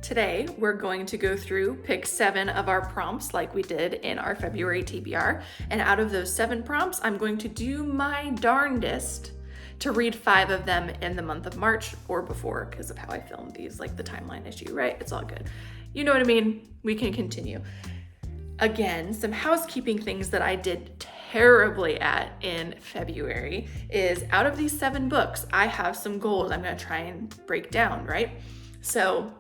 Today, we're going to go through, pick 7 of our prompts like we did in our February TBR. And out of those 7 prompts, I'm going to do my darndest to read 5 of them in the month of March or before, because of how I filmed these, like the timeline issue, right? It's all good. You know what I mean? We can continue. Again, some housekeeping things that I did terribly at in February is out of these 7 books, I have some goals I'm going to try and break down, right? So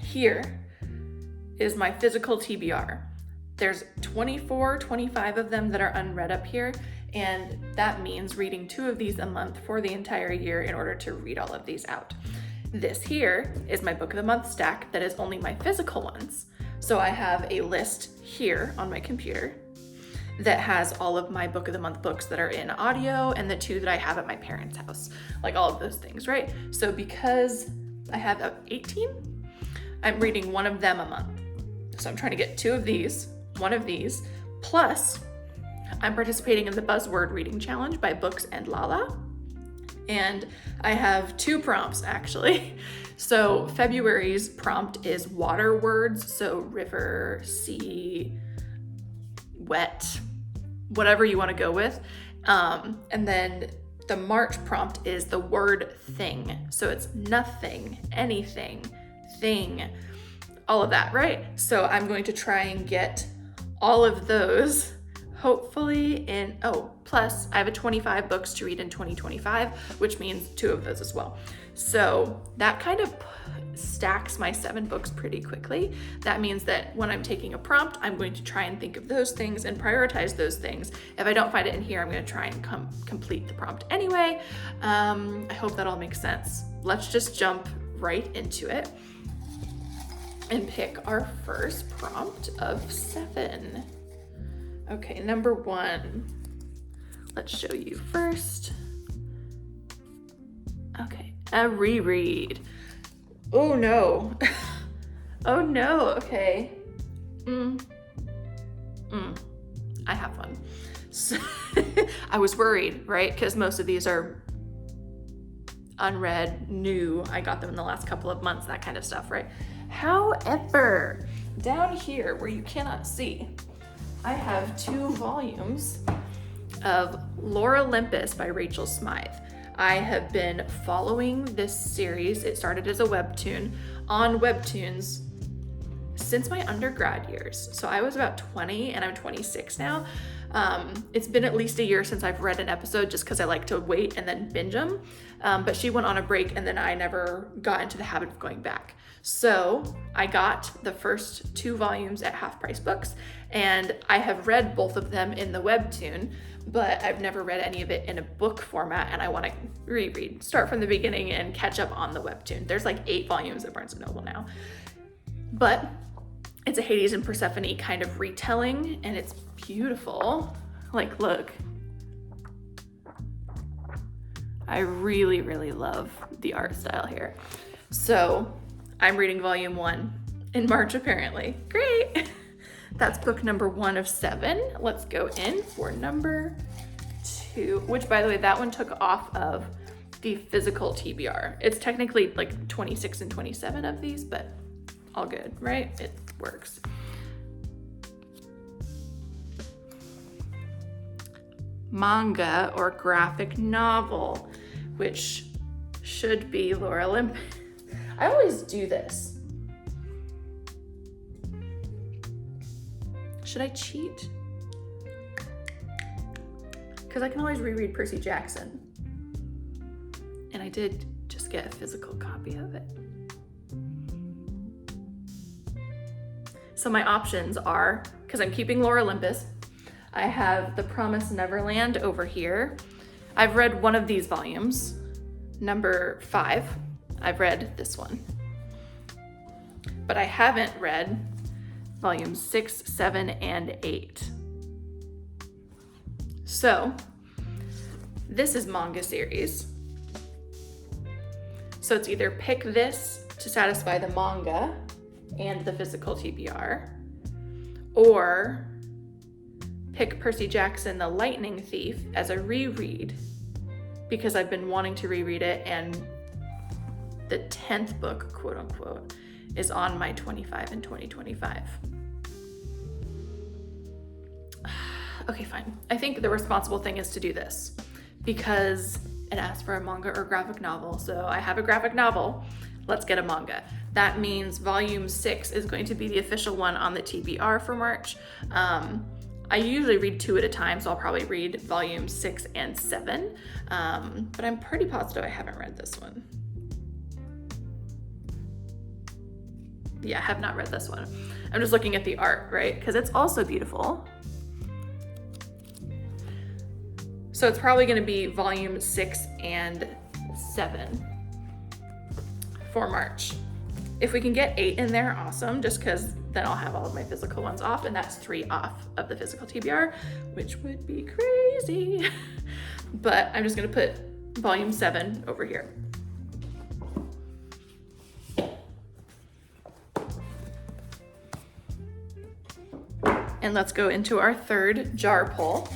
here is my physical TBR. There's 25 of them that are unread up here, and that means reading 2 of these a month for the entire year in order to read all of these out. This here is my book of the month stack that is only my physical ones. So I have a list here on my computer that has all of my book of the month books that are in audio and the 2 that I have at my parents' house, like all of those things, right? So because I have 18, I'm reading 1 of them a month. So I'm trying to get 2 of these, 1 of these, plus I'm participating in the Buzzword Reading Challenge by Books and Lala. And I have 2 prompts actually. So February's prompt is water words, so river, sea, wet, whatever you want to go with. And then the March prompt is the word thing. So it's nothing, anything, thing, all of that, right? So I'm going to try and get all of those hopefully in, plus I have 25 books to read in 2025, which means 2 of those as well. So that kind of stacks my 7 books pretty quickly. That means that when I'm taking a prompt, I'm going to try and think of those things and prioritize those things. If I don't find it in here, I'm going to try and complete the prompt anyway. I hope that all makes sense. Let's just jump right into it and pick our first prompt of 7. Okay, number 1. Let's show you first. Okay, a reread. Oh no. Oh no, okay. I have one. So I was worried, right? Because most of these are unread, new. I got them in the last couple of months, that kind of stuff, right? However, down here where you cannot see, I have 2 volumes of Laura Olympus by Rachel Smythe. I have been following this series. It started as a webtoon on Webtoons since my undergrad years. So I was about 20 and I'm 26 now. It's been at least a year since I've read an episode just because I like to wait and then binge them. But she went on a break and then I never got into the habit of going back. So I got the first 2 volumes at Half Price Books, and I have read both of them in the webtoon, but I've never read any of it in a book format, and I want to start from the beginning and catch up on the webtoon. There's like 8 volumes at Barnes & Noble now. But it's a Hades and Persephone kind of retelling, and it's beautiful. Like, look. I really, really love the art style here. So I'm reading volume 1 in March, apparently. Great. That's book number 1 of 7. Let's go in for number 2, which, by the way, that one took off of the physical TBR. It's technically like 26 and 27 of these, but all good, right? It works. Manga or graphic novel, which should be Laura Olympus. I always do this. Should I cheat? Because I can always reread Percy Jackson. And I did just get a physical copy of it. So my options are, because I'm keeping Laura Olympus, I have The Promised Neverland over here. I've read one of these volumes, number 5. I've read this one. But I haven't read volumes 6, 7, and 8. So this is manga series. So it's either pick this to satisfy the manga and the physical TBR, or pick Percy Jackson, The Lightning Thief as a reread because I've been wanting to reread it, and the 10th book, quote unquote, is on my 25 and 2025. Okay, fine. I think the responsible thing is to do this because it asks for a manga or graphic novel. So I have a graphic novel. Let's get a manga. That means volume 6 is going to be the official one on the TBR for March. I usually read 2 at a time, so I'll probably read volume 6 and 7. But I'm pretty positive I haven't read this one. Yeah, I have not read this one. I'm just looking at the art, right? Because it's also beautiful. So it's probably gonna be volume 6 and 7 for March. If we can get 8 in there, awesome, just because then I'll have all of my physical ones off, and that's 3 off of the physical TBR, which would be crazy. But I'm just gonna put volume 7 over here. And let's go into our third jar pull.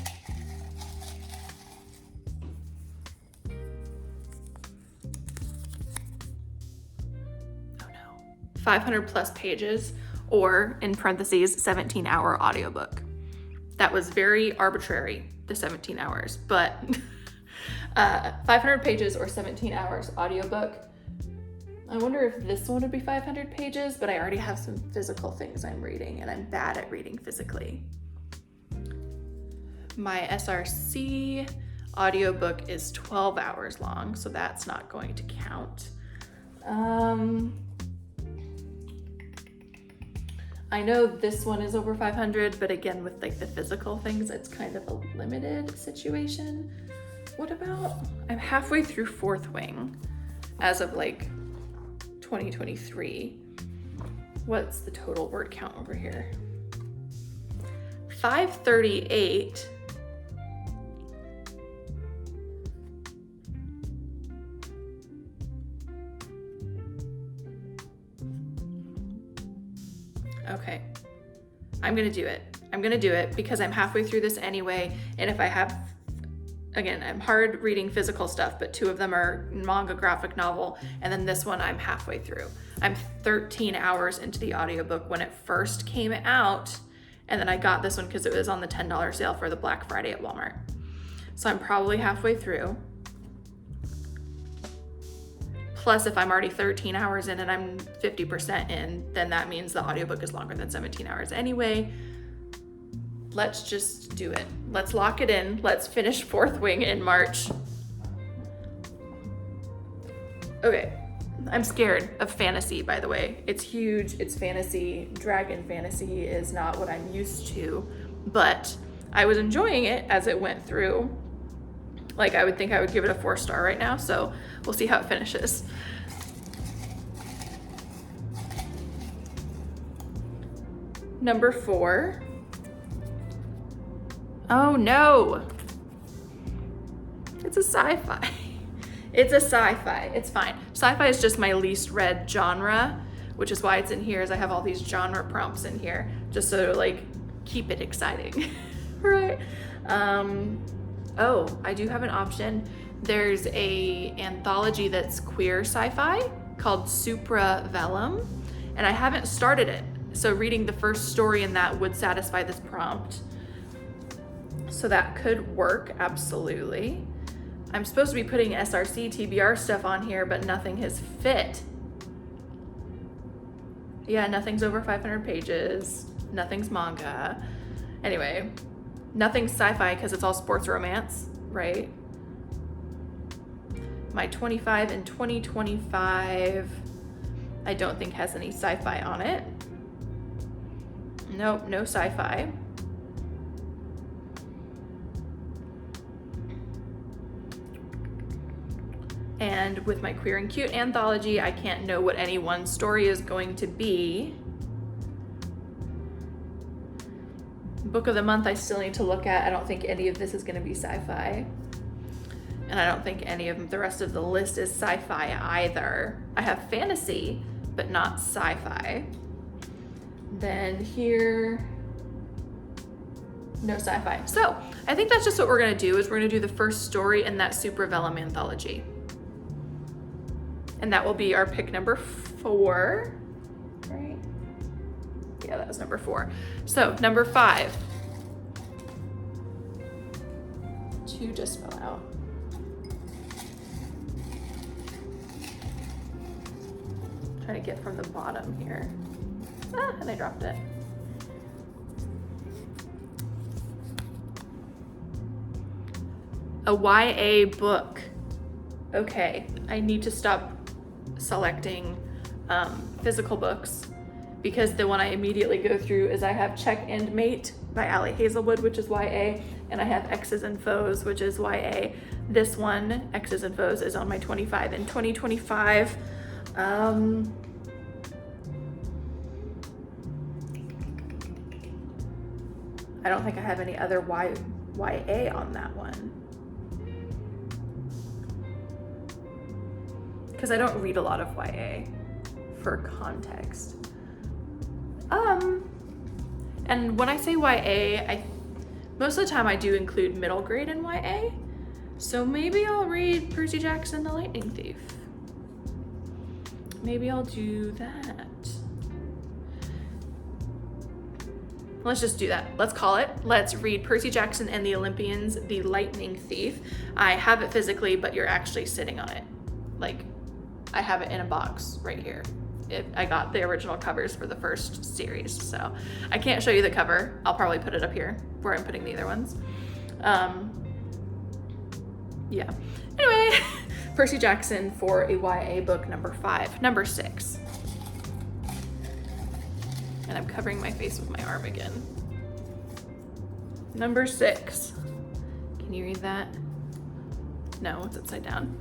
Oh no. 500 plus pages, or in parentheses, 17-hour audiobook. That was very arbitrary, the 17 hours, but 500 pages or 17 hours audiobook. I wonder if this one would be 500 pages, but I already have some physical things I'm reading, and I'm bad at reading physically. My SRC audiobook is 12 hours long, so that's not going to count. I know this one is over 500, but again, with like the physical things, it's kind of a limited situation. What about, I'm halfway through Fourth Wing as of like 2023. What's the total word count over here? 538. Okay, I'm gonna do it. I'm gonna do it because I'm halfway through this anyway, and if I have, again, I'm hard reading physical stuff, but 2 of them are manga graphic novel, and then this one I'm halfway through. I'm 13 hours into the audiobook when it first came out, and then I got this one because it was on the $10 sale for the Black Friday at Walmart. So I'm probably halfway through. Plus, if I'm already 13 hours in and I'm 50% in, then that means the audiobook is longer than 17 hours anyway. Let's just do it. Let's lock it in. Let's finish Fourth Wing in March. Okay, I'm scared of fantasy, by the way. It's huge, it's fantasy. Dragon fantasy is not what I'm used to, but I was enjoying it as it went through. Like, I would think I would give it a 4-star right now, so we'll see how it finishes. Number 4. Oh no! It's a sci-fi. It's a sci-fi, it's fine. Sci-fi is just my least read genre, which is why it's in here, is I have all these genre prompts in here, just so to like, keep it exciting, right? Oh, I do have an option. There's a anthology that's queer sci-fi called Supra Vellum, and I haven't started it. So reading the first story in that would satisfy this prompt. So that could work, absolutely. I'm supposed to be putting SRC TBR stuff on here, but nothing has fit. Yeah, nothing's over 500 pages. Nothing's manga. Anyway, nothing's sci-fi because it's all sports romance, right? My 25 and 2025, I don't think has any sci-fi on it. Nope, no sci-fi. And with my Queer and Cute anthology, I can't know what any one story is going to be. Book of the month I still need to look at. I don't think any of this is going to be sci-fi. And I don't think any of the rest of the list is sci-fi either. I have fantasy, but not sci-fi. Then here, no sci-fi. So I think that's just what we're going to do, is we're going to do the first story in that Super Vellum anthology. And that will be our pick number 4. right? Yeah, that was number 4. So number 5. 2 just fell out. Trying to get from the bottom here. And I dropped it. A YA book. Okay, I need to stop selecting physical books, because the one I immediately go through is I have Check and Mate by Allie Hazelwood, which is YA, and I have X's and Foes, which is YA. This one, X's and Foes, is on my 25 and 2025. I don't think I have any other YA on that one, because I don't read a lot of YA for context. And when I say YA, most of the time I do include middle grade in YA. So maybe I'll read Percy Jackson, The Lightning Thief. Maybe I'll do that. Let's just do that. Let's call it. Let's read Percy Jackson and the Olympians, The Lightning Thief. I have it physically, but you're actually sitting on it. Like, I have it in a box right here. I got the original covers for the first series, so I can't show you the cover. I'll probably put it up here where I'm putting the other ones. Yeah. Anyway, Percy Jackson for a YA book, number 5. Number 6. And I'm covering my face with my arm again. Number 6. Can you read that? No, it's upside down.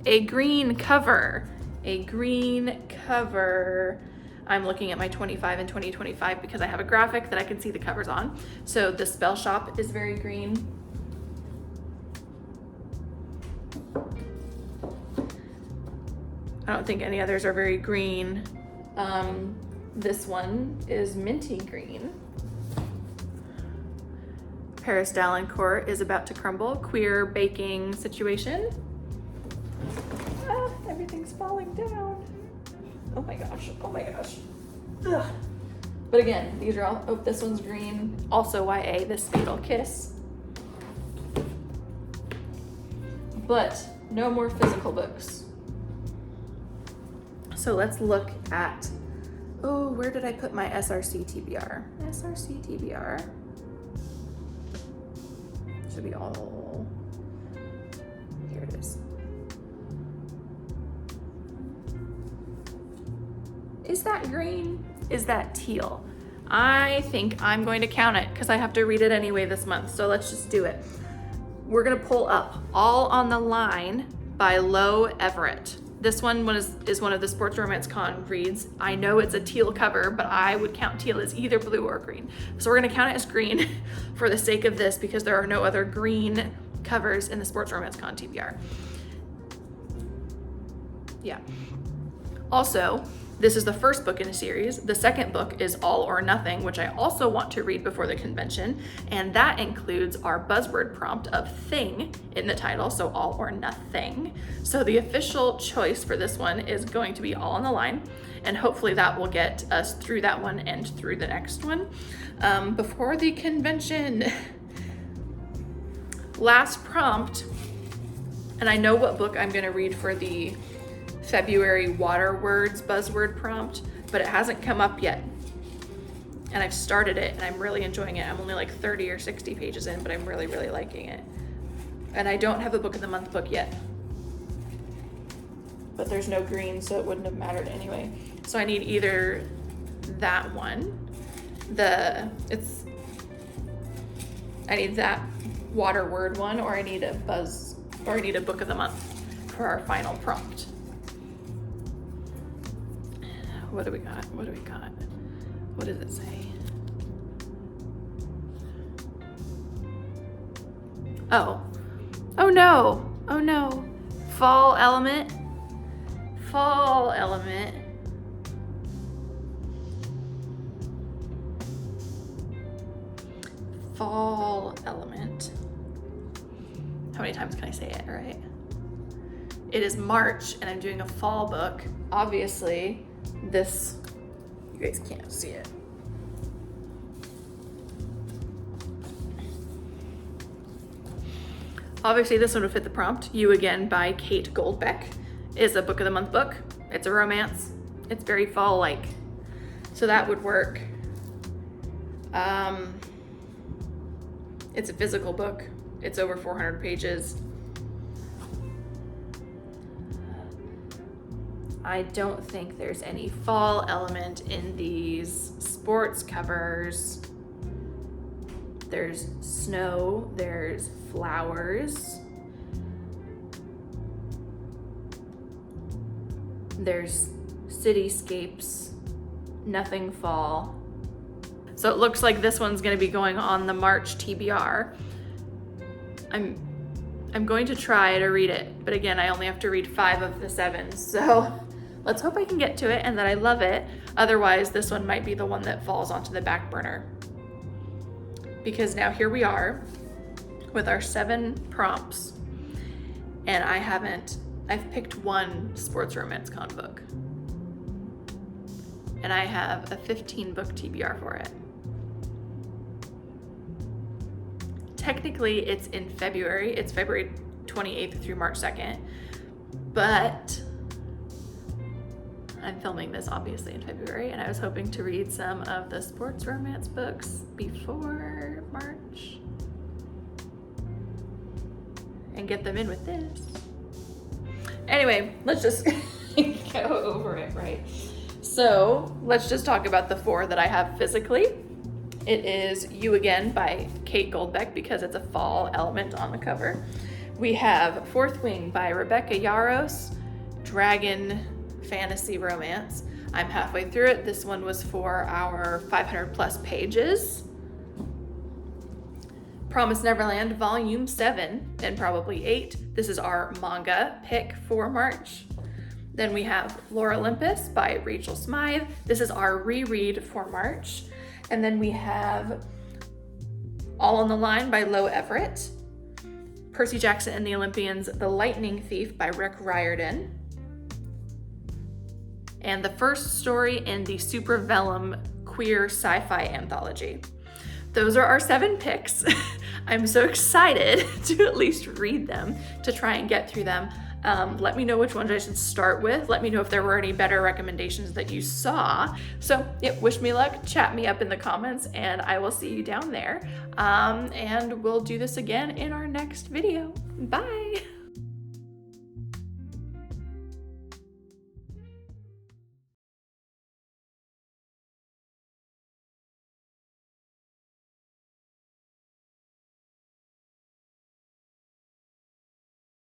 A green cover. A green cover. I'm looking at my 25 and 2025 because I have a graphic that I can see the covers on. So the Spell Shop is very green. I don't think any others are very green. This one is minty green. Paris Dalencourt is About to Crumble, queer baking situation. Everything's falling down. Oh my gosh, oh my gosh. Ugh. But again, these are all, oh, this one's green. Also YA, This Fatal Kiss. But no more physical books. So let's look at, oh, where did I put my SRC TBR? SRC TBR. Should be all, here it is. Is that green? Is that teal? I think I'm going to count it because I have to read it anyway this month. So let's just do it. We're gonna pull up All on the Line by Lo Everett. This one is one of the Sports Romance Con reads. I know it's a teal cover, but I would count teal as either blue or green. So we're gonna count it as green for the sake of this because there are no other green covers in the Sports Romance Con TBR. Yeah. Also, this is the first book in a series. The second book is All or Nothing, which I also want to read before the convention. And that includes our buzzword prompt of thing in the title, so All or Nothing. So the official choice for this one is going to be All on the Line. And hopefully that will get us through that one and through the next one. Before the convention, last prompt, and I know what book I'm gonna read for the February water words buzzword prompt, but it hasn't come up yet. And I've started it and I'm really enjoying it. I'm only like 30 or 60 pages in, but I'm really, really liking it. And I don't have a book of the month book yet. But there's no green, so it wouldn't have mattered anyway. So I need either that one, I need that water word one, or I need a book of the month for our final prompt. What do we got? What do we got? What does it say? Oh. Oh no. Oh no. Fall element. Fall element. Fall element. How many times can I say it, right? It is March and I'm doing a fall book. Obviously, This, you guys can't see it. Obviously this one would fit the prompt. You Again by Kate Goldbeck is a book of the month book. It's a romance. It's very fall-like. So that would work. It's a physical book. It's over 400 pages. I don't think there's any fall element in these sports covers. There's snow, there's flowers, there's cityscapes, nothing fall. So it looks like this one's gonna be going on the March TBR. I'm going to try to read it, but again, I only have to read 5 of the 7, so let's hope I can get to it and that I love it. Otherwise, this one might be the one that falls onto the back burner. Because now here we are with our 7 prompts, and I've picked one sports romance con book. And I have a 15 book TBR for it. Technically it's in February. It's February 28th through March 2nd, but I'm filming this obviously in February, and I was hoping to read some of the sports romance books before March and get them in with this. Anyway, let's just go over it, right? So let's just talk about the 4 that I have physically. It is You Again by Kate Goldbeck because it's a fall element on the cover. We have Fourth Wing by Rebecca Yarros, dragon fantasy romance. I'm halfway through it. This one was for our 500 plus pages. Promised Neverland Volume 7 and probably 8. This is our manga pick for March. Then we have Lore Olympus by Rachel Smythe. This is our reread for March. And then we have All on the Line by Lo Everett. Percy Jackson and the Olympians, The Lightning Thief by Rick Riordan. And the first story in the Super Vellum queer sci-fi anthology. Those are our 7 picks. I'm so excited to at least read them, to try and get through them. Let me know which ones I should start with. Let me know if there were any better recommendations that you saw. So wish me luck, chat me up in the comments, and I will see you down there. And we'll do this again in our next video. Bye.